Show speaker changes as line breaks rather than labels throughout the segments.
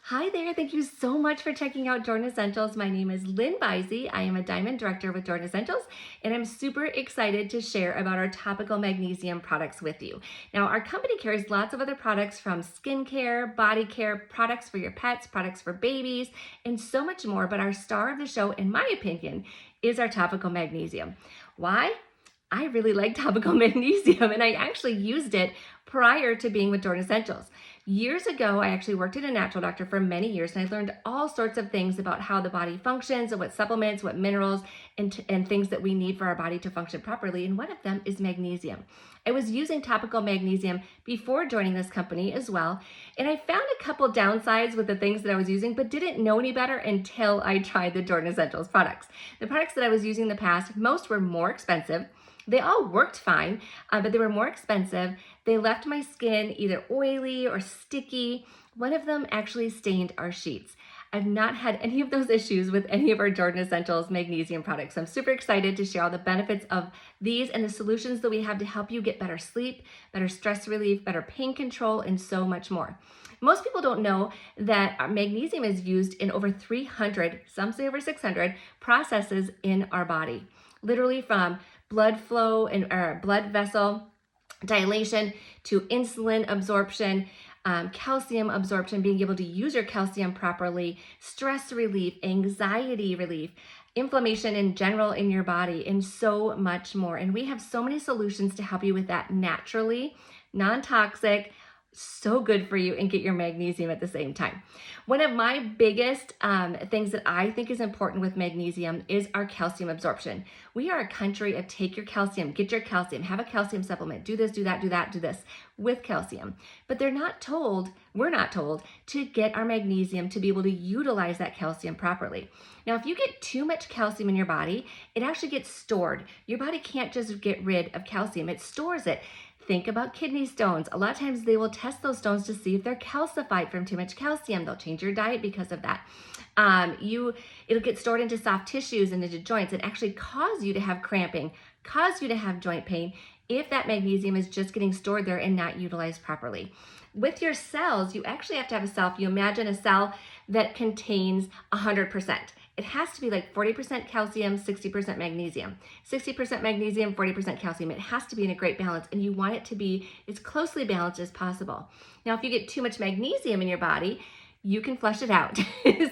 Hi there, thank you so much for checking out Jordan Essentials. My name is Lynn Beise. I am a Diamond Director with Jordan Essentials, and I'm super excited to share about our topical magnesium products with you. Now, our company carries lots of other products from skincare, body care, products for your pets, products for babies, and so much more, but our star of the show, in my opinion, is our topical magnesium. Why? I really like topical magnesium, and I actually used it prior to being with Jordan Essentials. Years ago, I actually worked at a natural doctor for many years, and I learned all sorts of things about how the body functions and what supplements, what minerals, and things that we need for our body to function properly, and one of them is magnesium. I was using topical magnesium before joining this company as well, and I found a couple downsides with the things that I was using, but didn't know any better until I tried the Jordan Essentials products. The products that I was using in the past, most were more expensive. They all worked fine, but they were more expensive. They left my skin either oily or sticky. One of them actually stained our sheets. I've not had any of those issues with any of our Jordan Essentials magnesium products. I'm super excited to share all the benefits of these and the solutions that we have to help you get better sleep, better stress relief, better pain control, and so much more. Most people don't know that magnesium is used in over 300, some say over 600, processes in our body. Literally from blood flow and blood vessel dilation to insulin absorption, calcium absorption, being able to use your calcium properly, stress relief, anxiety relief, inflammation in general in your body, and so much more. And we have so many solutions to help you with that naturally, non-toxic, so good for you, and get your magnesium at the same time. One of my biggest things that I think is important with magnesium is our calcium absorption. We are a country of take your calcium, get your calcium, have a calcium supplement, do this, do that, do that, do this with calcium. But we're not told to get our magnesium to be able to utilize that calcium properly. Now, if you get too much calcium in your body, it actually gets stored. Your body can't just get rid of calcium, it stores it. Think about kidney stones. A lot of times they will test those stones to see if they're calcified from too much calcium. They'll change your diet because of that. It'll get stored into soft tissues and into joints and actually cause you to have cramping, cause you to have joint pain if that magnesium is just getting stored there and not utilized properly. With your cells, you actually have to have a cell. If you imagine a cell that contains 100%. It has to be like 40% calcium, 60% magnesium. 60% magnesium, 40% calcium. It has to be in a great balance, and you want it to be as closely balanced as possible. Now, if you get too much magnesium in your body, you can flush it out.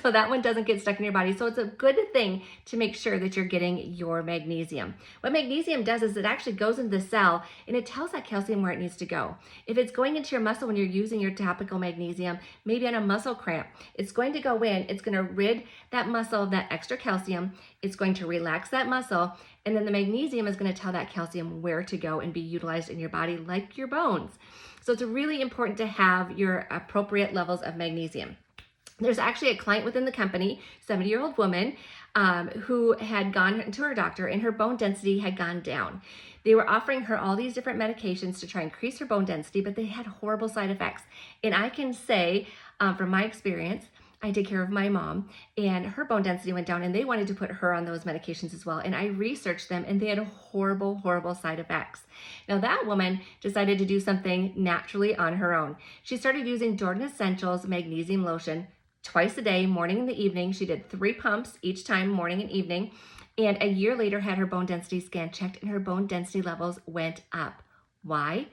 So that one doesn't get stuck in your body. So it's a good thing to make sure that you're getting your magnesium. What magnesium does is it actually goes into the cell and it tells that calcium where it needs to go. If it's going into your muscle when you're using your topical magnesium, maybe on a muscle cramp, it's going to go in, it's going to rid that muscle of that extra calcium, it's going to relax that muscle, and then the magnesium is going to tell that calcium where to go and be utilized in your body like your bones. So it's really important to have your appropriate levels of magnesium. There's actually a client within the company, 70-year-old woman, who had gone to her doctor and her bone density had gone down. They were offering her all these different medications to try and increase her bone density, but they had horrible side effects. And I can say from my experience, I take care of my mom, and her bone density went down, and they wanted to put her on those medications as well. And I researched them, and they had horrible, horrible side effects. Now, that woman decided to do something naturally on her own. She started using Jordan Essentials magnesium lotion twice a day, morning and the evening. She did 3 pumps each time, morning and evening. And a year later, had her bone density scan checked, and her bone density levels went up. Why?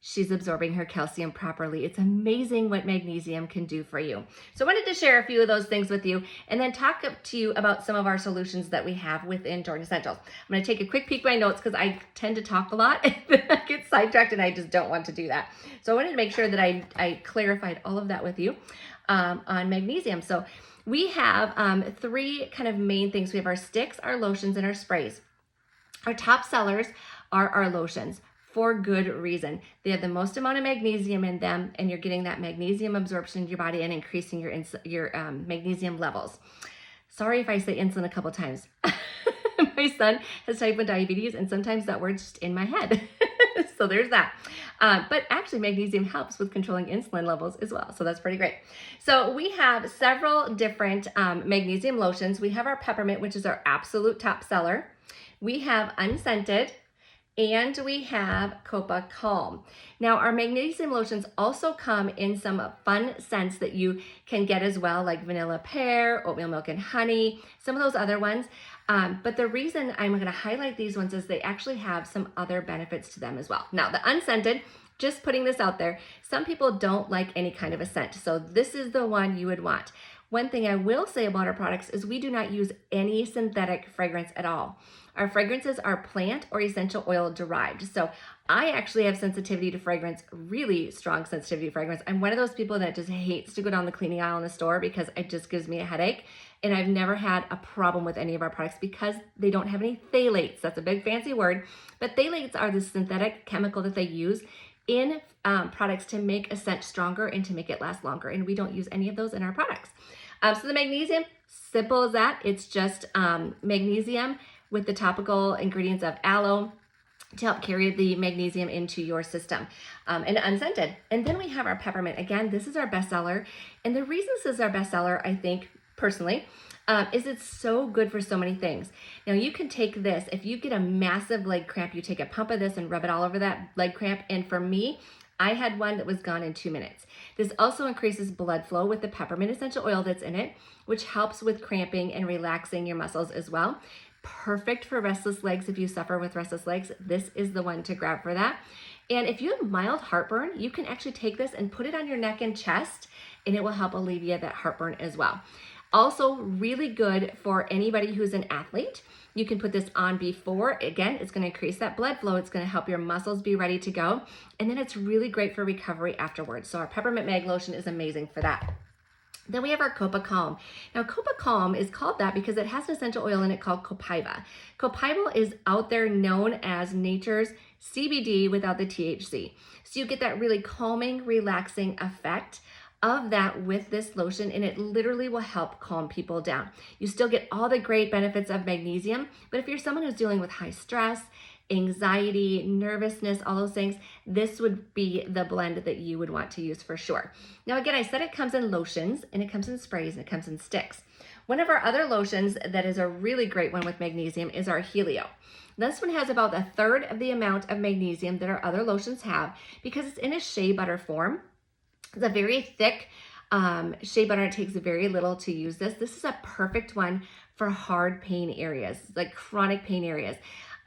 She's absorbing her calcium properly. It's amazing what magnesium can do for you. So I wanted to share a few of those things with you and then talk to you about some of our solutions that we have within Jordan Essentials. I'm going to take a quick peek at my notes because I tend to talk a lot and then I get sidetracked and I just don't want to do that. So I wanted to make sure that I clarified all of that with you on magnesium. So we have 3 kind of main things. We have our sticks, our lotions, and our sprays. Our top sellers are our lotions. For good reason. They have the most amount of magnesium in them, and you're getting that magnesium absorption in your body and increasing your magnesium levels. Sorry if I say insulin a couple times. My son has type 1 diabetes, and sometimes that word's just in my head. So there's that. But actually, magnesium helps with controlling insulin levels as well. So that's pretty great. So we have several different magnesium lotions. We have our peppermint, which is our absolute top seller. We have unscented, and we have Copa Calm. Now, our magnesium lotions also come in some fun scents that you can get as well, like vanilla pear, oatmeal milk and honey, some of those other ones. But the reason I'm going to highlight these ones is they actually have some other benefits to them as well. Now, the unscented, just putting this out there, some people don't like any kind of a scent, so this is the one you would want. One thing I will say about our products is we do not use any synthetic fragrance at all. Our fragrances are plant or essential oil derived. So I actually have sensitivity to fragrance, really strong sensitivity to fragrance. I'm one of those people that just hates to go down the cleaning aisle in the store because it just gives me a headache. And I've never had a problem with any of our products because they don't have any phthalates. That's a big fancy word. But phthalates are the synthetic chemical that they use in products to make a scent stronger and to make it last longer. And we don't use any of those in our products. So the magnesium, simple as that. It's just magnesium with the topical ingredients of aloe to help carry the magnesium into your system, and unscented. And then we have our peppermint. Again, this is our bestseller. And the reason this is our bestseller, I think, personally, is it's so good for so many things. Now, you can take this. If you get a massive leg cramp, you take a pump of this and rub it all over that leg cramp. And for me, I had one that was gone in 2 minutes. This also increases blood flow with the peppermint essential oil that's in it, which helps with cramping and relaxing your muscles as well. Perfect for restless legs. If you suffer with restless legs, this is the one to grab for that. And if you have mild heartburn, you can actually take this and put it on your neck and chest, and it will help alleviate that heartburn as well. Also really good for anybody who's an athlete. You can put this on before. Again, it's going to increase that blood flow. It's going to help your muscles be ready to go. And then it's really great for recovery afterwards. So our peppermint mag lotion is amazing for that. Then we have our Copa Calm. Now, Copa Calm is called that because it has an essential oil in it called copaiba. Copaiba is out there known as nature's CBD without the THC. So you get that really calming, relaxing effect of that with this lotion, and it literally will help calm people down. You still get all the great benefits of magnesium, but if you're someone who's dealing with high stress, anxiety, nervousness, all those things, this would be the blend that you would want to use for sure. Now, again, I said it comes in lotions, and it comes in sprays, and it comes in sticks. One of our other lotions that is a really great one with magnesium is our Helio. This one has about 1/3 of the amount of magnesium that our other lotions have because it's in a shea butter form. It's a very thick shea butter. It takes very little to use this. This is a perfect one for hard pain areas, like chronic pain areas.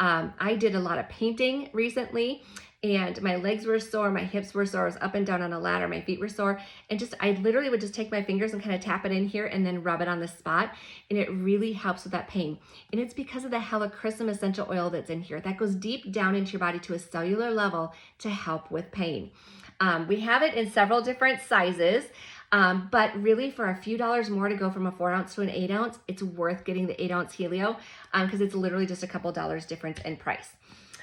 I did a lot of painting recently, and my legs were sore, my hips were sore, I was up and down on a ladder, my feet were sore, and I literally would just take my fingers and kind of tap it in here and then rub it on the spot, and it really helps with that pain. And it's because of the helichrysum essential oil that's in here. That goes deep down into your body to a cellular level to help with pain. We have it in several different sizes, but really for a few dollars more to go from a 4 ounce to an 8 ounce, it's worth getting the 8 ounce Helio because it's literally just a couple dollars difference in price.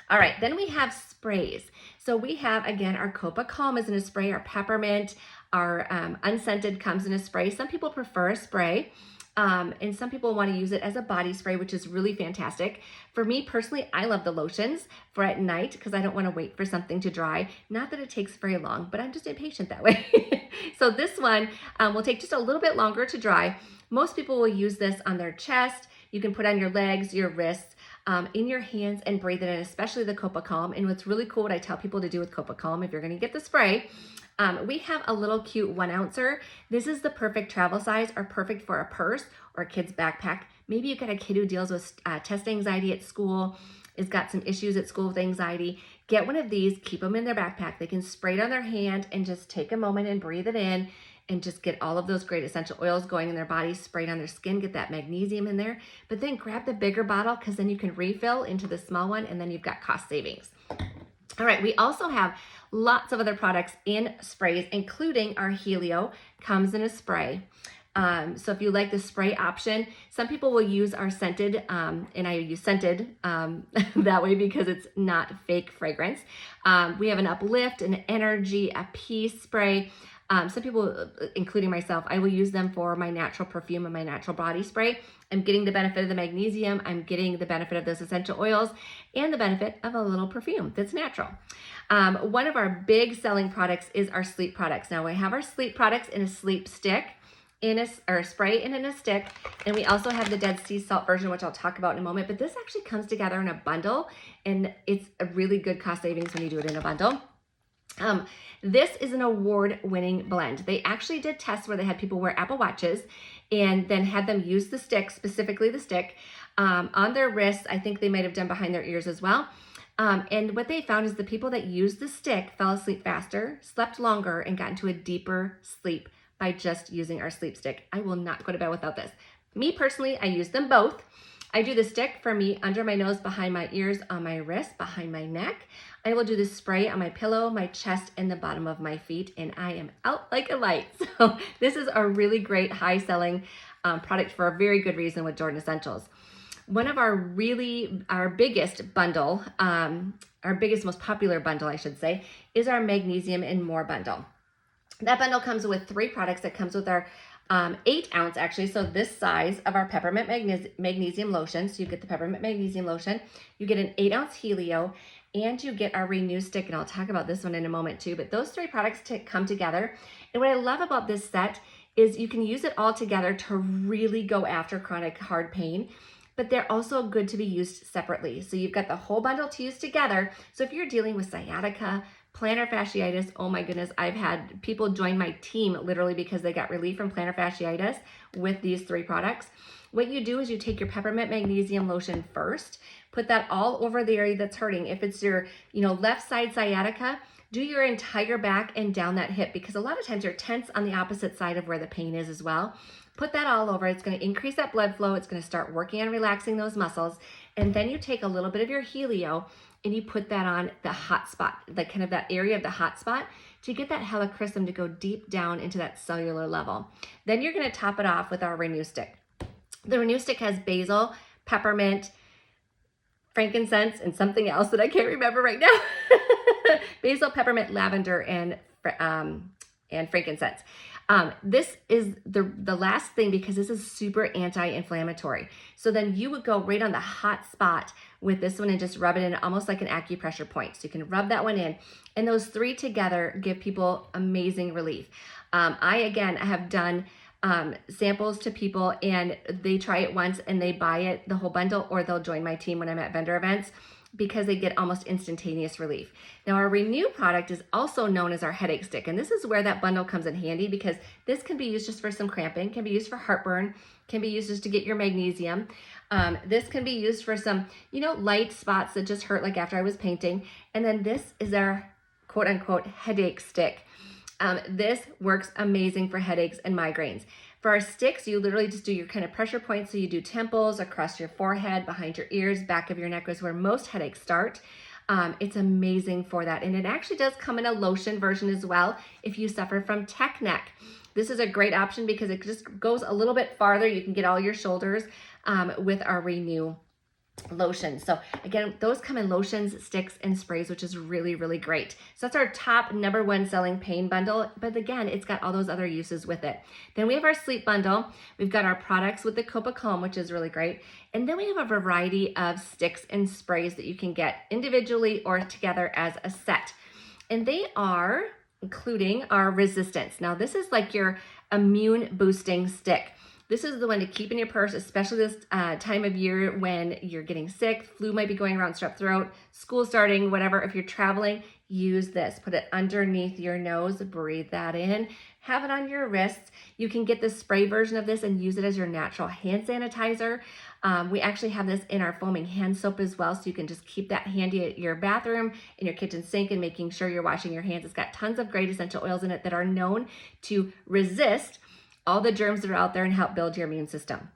All right, then we have sprays. So we have, again, our Copa Calm is in a spray, our peppermint, our unscented comes in a spray. Some people prefer a spray. And some people want to use it as a body spray, which is really fantastic. For me personally, I love the lotions for at night because I don't want to wait for something to dry. Not that it takes very long, but I'm just impatient that way. So this one will take just a little bit longer to dry. Most people will use this on their chest. You can put on your legs, your wrists, in your hands and breathe it in, especially the Copa Calm. And what's really cool, what I tell people to do with Copa Calm, if you're going to get the spray, we have a little cute 1 ouncer. This is the perfect travel size or perfect for a purse or a kid's backpack. Maybe you've got a kid who deals with test anxiety at school, has got some issues at school with anxiety. Get one of these, keep them in their backpack. They can spray it on their hand and just take a moment and breathe it in and just get all of those great essential oils going in their body, sprayed on their skin, get that magnesium in there. But then grab the bigger bottle because then you can refill into the small one and then you've got cost savings. All right, we also have lots of other products in sprays, including our Helio comes in a spray. So if you like the spray option, some people will use our scented, and I use scented that way because it's not fake fragrance. We have an uplift, an energy, a peace spray. Some people, including myself, I will use them for my natural perfume and my natural body spray. I'm getting the benefit of the magnesium. I'm getting the benefit of those essential oils and the benefit of a little perfume that's natural. One of our big selling products is our sleep products. Now we have our sleep products in a sleep stick in a, or spray and in a stick. And we also have the Dead Sea Salt version, which I'll talk about in a moment. But this actually comes together in a bundle, and it's a really good cost savings when you do it in a bundle. This is an award-winning blend. They actually did tests where they had people wear Apple Watches and then had them use the stick, specifically the stick, on their wrists. I think they might have done behind their ears as well. And what they found is the people that used the stick fell asleep faster, slept longer, and got into a deeper sleep by just using our sleep stick. I will not go to bed without this. Me personally, I use them both. I do the stick for me under my nose, behind my ears, on my wrist, behind my neck. I will do the spray on my pillow, my chest, and the bottom of my feet, and I am out like a light. So this is a really great high-selling product for a very good reason with Jordan Essentials. One of our biggest bundle, our biggest, most popular bundle, I should say, is our Magnesium and More bundle. That bundle comes with 3 products. That comes with our 8 ounce actually, so this size of our peppermint magnesium lotion. So you get the peppermint magnesium lotion, you get an 8 ounce Helio, and you get our Renew stick, and I'll talk about this one in a moment too. But those 3 products come together, and what I love about this set is you can use it all together to really go after chronic hard pain, but they're also good to be used separately. So you've got the whole bundle to use together. So if you're dealing with sciatica, plantar fasciitis, oh my goodness, I've had people join my team literally because they got relief from plantar fasciitis with these 3 products. What you do is you take your peppermint magnesium lotion first, put that all over the area that's hurting. If it's your, left side sciatica, do your entire back and down that hip, because a lot of times you're tense on the opposite side of where the pain is as well. Put that all over. It's going to increase that blood flow. It's going to start working on relaxing those muscles. And then you take a little bit of your Helio and you put that on the hot spot, like kind of that area of the hot spot, to get that helichrysum to go deep down into that cellular level. Then you're going to top it off with our Renew stick. The Renew stick has basil, peppermint, frankincense, and something else that I can't remember right now. Basil, peppermint, lavender, and frankincense. This is the last thing, because this is super anti-inflammatory. So then you would go right on the hot spot with this one and just rub it in almost like an acupressure point. So you can rub that one in, and those 3 together give people amazing relief. I have done samples to people, and they try it once and they buy it, the whole bundle, or they'll join my team when I'm at vendor events, because they get almost instantaneous relief. Now, our Renew product is also known as our headache stick, and this is where that bundle comes in handy, because this can be used just for some cramping, can be used for heartburn, can be used just to get your magnesium. This can be used for some, light spots that just hurt, like after I was painting. And then this is our quote unquote headache stick. This works amazing for headaches and migraines. For our sticks, you literally just do your kind of pressure points. So you do temples, across your forehead, behind your ears, back of your neck is where most headaches start. It's amazing for that. And it actually does come in a lotion version as well if you suffer from tech neck. This is a great option because it just goes a little bit farther. You can get all your shoulders with our Renew lotion. So again, those come in lotions, sticks, and sprays, which is really, really great. So that's our top #1 selling pain bundle. But again, it's got all those other uses with it. Then we have our sleep bundle. We've got our products with the Topical, which is really great. And then we have a variety of sticks and sprays that you can get individually or together as a set. And they are including our resistance. Now, this is like your immune boosting stick. This is the one to keep in your purse, especially this time of year when you're getting sick, flu might be going around, strep throat, school starting, whatever. If you're traveling, use this. Put it underneath your nose, breathe that in, have it on your wrists. You can get the spray version of this and use it as your natural hand sanitizer. We actually have this in our foaming hand soap as well, so you can just keep that handy at your bathroom, in your kitchen sink, and making sure you're washing your hands. It's got tons of great essential oils in it that are known to resist all the germs that are out there and help build your immune system.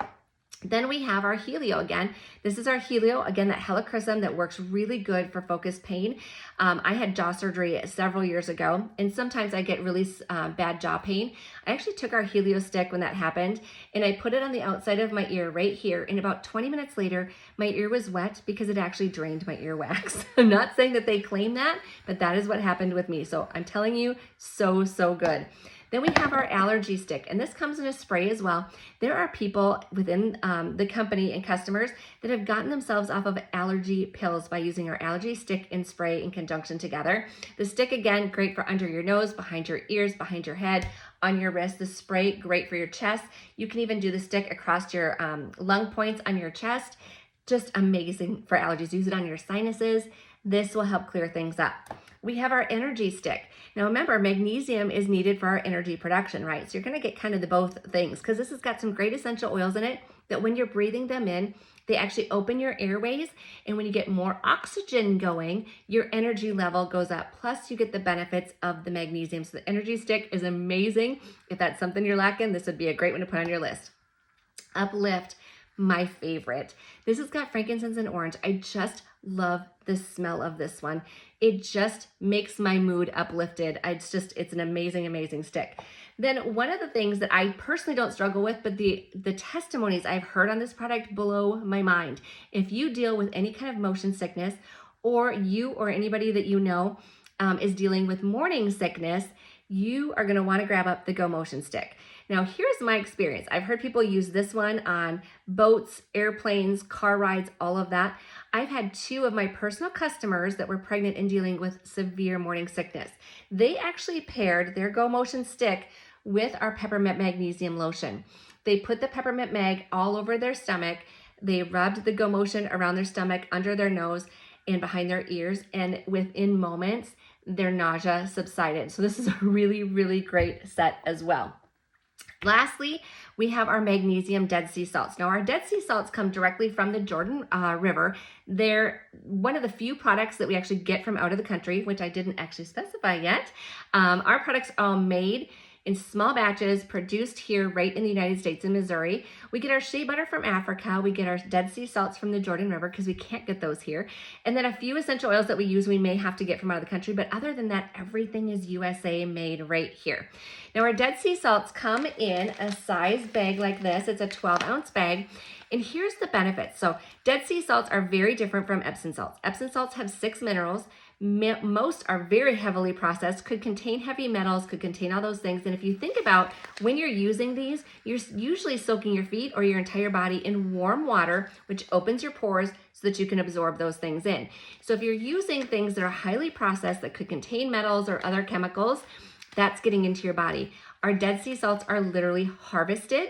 Then we have our Helio again. This is our Helio, again, that helichrysum that works really good for focused pain. I had jaw surgery several years ago, and sometimes I get really bad jaw pain. I actually took our Helio stick when that happened, and I put it on the outside of my ear right here, and about 20 minutes later, my ear was wet because it actually drained my earwax. I'm not saying that they claim that, but that is what happened with me. So I'm telling you, so good. Then we have our allergy stick, and this comes in a spray as well. There are people within the company and customers that have gotten themselves off of allergy pills by using our allergy stick and spray in conjunction together. The stick, again, great for under your nose, behind your ears, behind your head, on your wrist. The spray, great for your chest. You can even do the stick across your lung points on your chest. Just amazing for allergies. Use it on your sinuses. This will help clear things up. We have our energy stick. Now remember, magnesium is needed for our energy production, right? So you're gonna get kind of the both things because this has got some great essential oils in it that when you're breathing them in, they actually open your airways, and when you get more oxygen going, your energy level goes up. Plus, you get the benefits of the magnesium. So the energy stick is amazing. If that's something you're lacking, this would be a great one to put on your list. Uplift, my favorite. This has got frankincense and orange. I just love the smell of this one. It just makes my mood uplifted. It's an amazing, amazing stick. Then one of the things that I personally don't struggle with, but the testimonies I've heard on this product blow my mind. If you deal with any kind of motion sickness, or you or anybody that you know is dealing with morning sickness, you are gonna wanna grab up the Go Motion stick. Now, here's my experience. I've heard people use this one on boats, airplanes, car rides, all of that. I've had 2 of my personal customers that were pregnant and dealing with severe morning sickness. They actually paired their Go Motion stick with our peppermint magnesium lotion. They put the peppermint mag all over their stomach. They rubbed the Go Motion around their stomach, under their nose, and behind their ears. And within moments, their nausea subsided. So this is a really, really great set as well. Lastly, we have our magnesium Dead Sea salts. Now, our Dead Sea salts come directly from the Jordan River. They're one of the few products that we actually get from out of the country, which I didn't actually specify yet. Our products are all made in small batches, produced here right in the United States in Missouri. We get our shea butter from Africa. We get our Dead Sea salts from the Jordan River because we can't get those here. And then a few essential oils that we use we may have to get from out of the country, but other than that, everything is USA made right here. Now our Dead Sea salts come in a size bag like this. It's a 12-ounce bag. And here's the benefits. So Dead Sea salts are very different from Epsom salts. Epsom salts have 6 minerals. Most are very heavily processed, could contain heavy metals, could contain all those things. And if you think about when you're using these, you're usually soaking your feet or your entire body in warm water, which opens your pores so that you can absorb those things in. So if you're using things that are highly processed that could contain metals or other chemicals, that's getting into your body. Our Dead Sea salts are literally harvested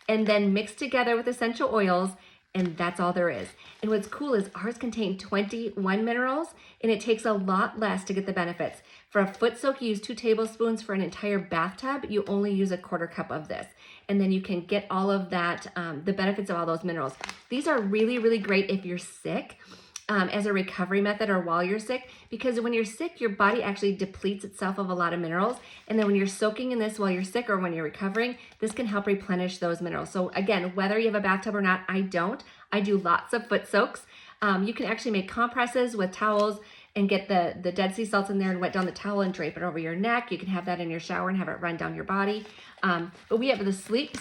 and then mixed together with essential oils, and that's all there is. And what's cool is ours contain 21 minerals, and it takes a lot less to get the benefits. For a foot soak, you use 2 tablespoons. For an entire bathtub, you only use a 1/4 cup of this. And then you can get all of that, the benefits of all those minerals. These are really, really great if you're sick. As a recovery method or while you're sick, because when you're sick, your body actually depletes itself of a lot of minerals. And then when you're soaking in this while you're sick or when you're recovering, this can help replenish those minerals. So again, whether you have a bathtub or not, I don't. I do lots of foot soaks. You can actually make compresses with towels and get the Dead Sea salts in there and wet down the towel and drape it over your neck. You can have that in your shower and have it run down your body. But we have the sleep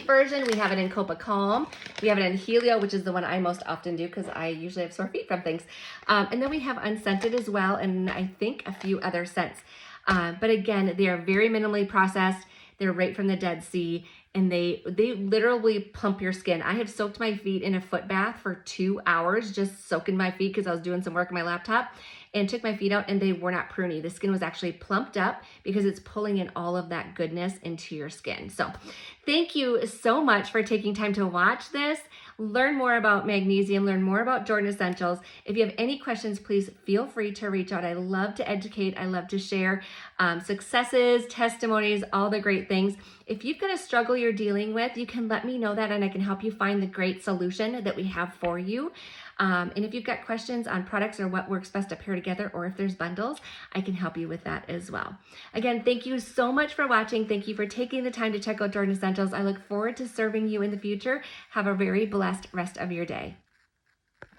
version. We have it in Copa Calm. We have it in Helio, which is the one I most often do because I usually have sore feet from things. And then we have unscented as well, and I think a few other scents. But again, they are very minimally processed. They're right from the Dead Sea, and they literally plump your skin. I have soaked my feet in a foot bath for 2 hours, just soaking my feet because I was doing some work on my laptop, and took my feet out, and they were not pruny. The skin was actually plumped up because it's pulling in all of that goodness into your skin. So thank you so much for taking time to watch this. Learn more about magnesium, learn more about Jordan Essentials. If you have any questions, please feel free to reach out. I love to educate. I love to share successes, testimonies, all the great things. If you've got a struggle you're dealing with, you can let me know that, and I can help you find the great solution that we have for you. And if you've got questions on products or what works best to pair together, or if there's bundles, I can help you with that as well. Again, thank you so much for watching. Thank you for taking the time to check out Jordan Essentials. I look forward to serving you in the future. Have a very blessed rest of your day.